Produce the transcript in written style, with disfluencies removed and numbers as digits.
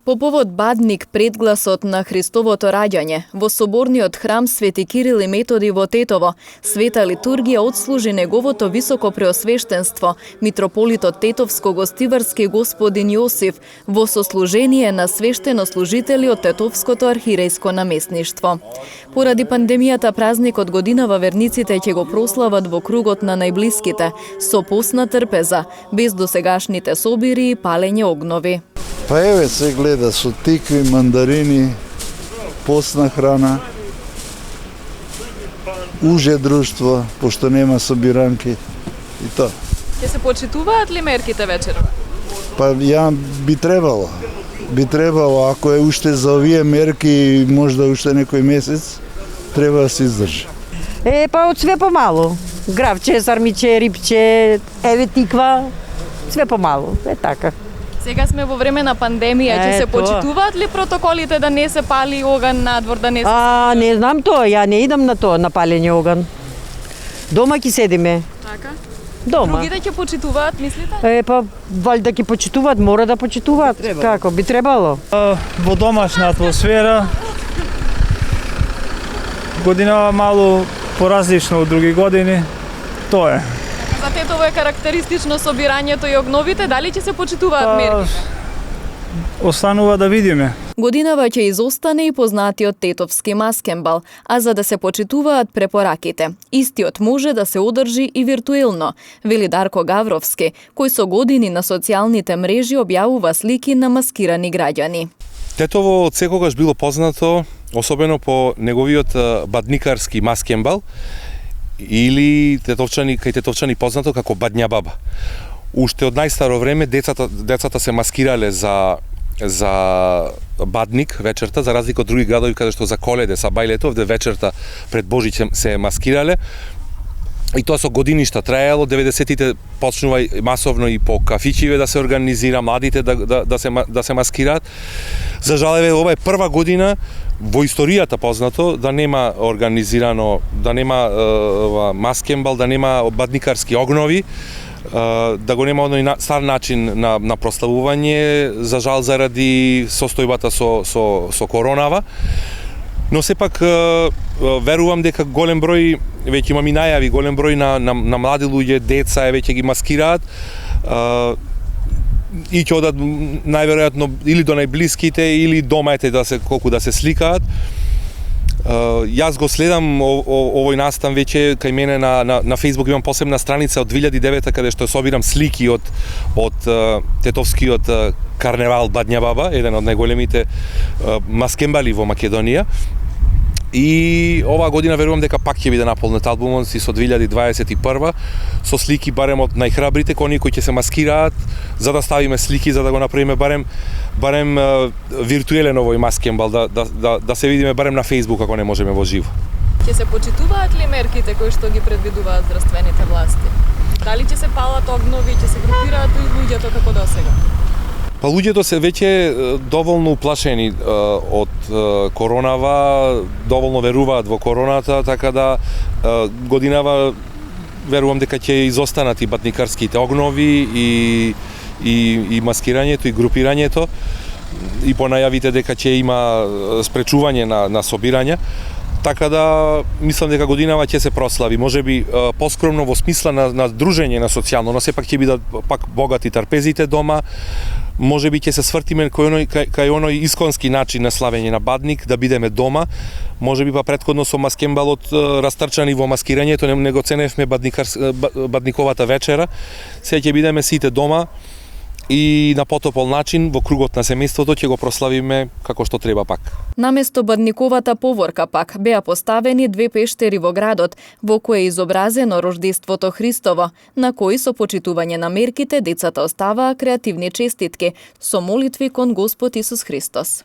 По повод Бадник предгласот на Христовото раѓање, во соборниот храм Свети Кирил и Методи во Тетово, света литургија отслужи неговото високо преосвештенство, митрополитот Тетовско-гостиварски господин Јосиф, во сослужение на свештенослужители од Тетовското архирејско наместништво. Поради пандемијата празникот годинава верниците ќе го прослават во кругот на најблиските, со постна трпеза, без досегашните собири и палење огнови. Па еве се гледа со тикви, мандарини, постна храна, уже друштво, пошто нема собиранки и тоа. Ќе се почитуваат ли мерките вечерва? Па ја би требало, ако е уште за овие мерки, можда уште некој месец, треба да се издржи. Па од све помалу. Гравче, сармиче, рипче, еве тиква, све помалу, така. Сега сме во време на пандемија, ќе се почитуваат ли протоколите да не се пали оган надвор, да не се... Не знам тоа, ја не идам на тоа, на палење оган. Дома ќе седиме. Така? Дома. Другите ќе почитуваат, мислите? Па, валјда ќе почитуваат, мора да почитуваат. Како, би требало. Во домашна атмосфера, годинава малу поразлично од други години, тоа е. За Тетово е карактеристично собирањето и огновите, дали ќе се почитуваат мерките? Останува да видиме. Годинава ќе изостане и познатиот тетовски маскенбал, а за да се почитуваат препораките. Истиот може да се одржи и виртуелно, вели Дарко Гавровски, кој со години на социјалните мрежи објавува слики на маскирани граѓани. Тетово од секогаш било познато, особено по неговиот бадникарски маскенбал, или кај тетовчани познато како бадња баба. Уште од најстаро време децата се маскирале за бадник вечерта, за разлика од други градови каде што за Коледе, са бајлето, овде вечерта пред Божиќ се маскирале. И тоа со годиништа траело, 90-тите почнува масовно и по кафичиве да се организира, младите да се маскираат. За жалеве, ова е прва година во историјата познато да нема организирано, да нема маскенбал, да нема бадникарски огнови, да го нема оној стар начин на прославување, за жал заради состојбата со коронава. Но сепак верувам дека голем број, веќе имам и најави, голем број на млади луѓе, деца веќе ги маскираат и ќе одат најверојатно или до најблиските или дома колку да се сликаат. Јас го следам овој настан веќе кај мене на Facebook, имам посебна страница од 2009 каде што собирам слики од тетовскиот карневал Бадња баба, еден од најголемите маскенбали во Македонија. И оваа година верувам дека пак ќе биде наполнет албумот си со 2021 со слики барем од најхрабрите, оние кои ќе се маскираат, за да ставиме слики, за да го направиме барем виртуелен овој маскенбал, да се видиме барем на Facebook ако не можеме во живо. Ќе се почитуваат ли мерките кои што ги предвидуваат здравствените власти? Дали ќе се палат огнови, ќе се групираат луѓето како досега? Па луѓето се веќе доволно уплашени од коронава, доволно веруваат во короната, така да годинава верувам дека ќе изостанат и бадникарските огнови и маскирањето и групирањето и по најавите дека ќе има спречување на собирања. Така да мислам дека годинава ќе се прослави, можеби поскромно во смисла на дружење на социјално, но сепак ќе бидат пак богати трпезите дома. Можеби ќе се свртиме кај оној исконски начин на славење на Бадник, да бидеме дома. Можеби па претходно со маскенбалот растрчани во маскирањето, не го ценевме бадниковата вечера. Сега ќе бидеме сите дома и на потопол начин во кругот на семејството ќе го прославиме како што треба пак. Наместо бадниковата поворка пак беа поставени 2 пештери во градот, во кои е изобразено рождеството Христово, на кои со почитување на мерките децата оставаа креативни честитки со молитви кон Господ Исус Христос.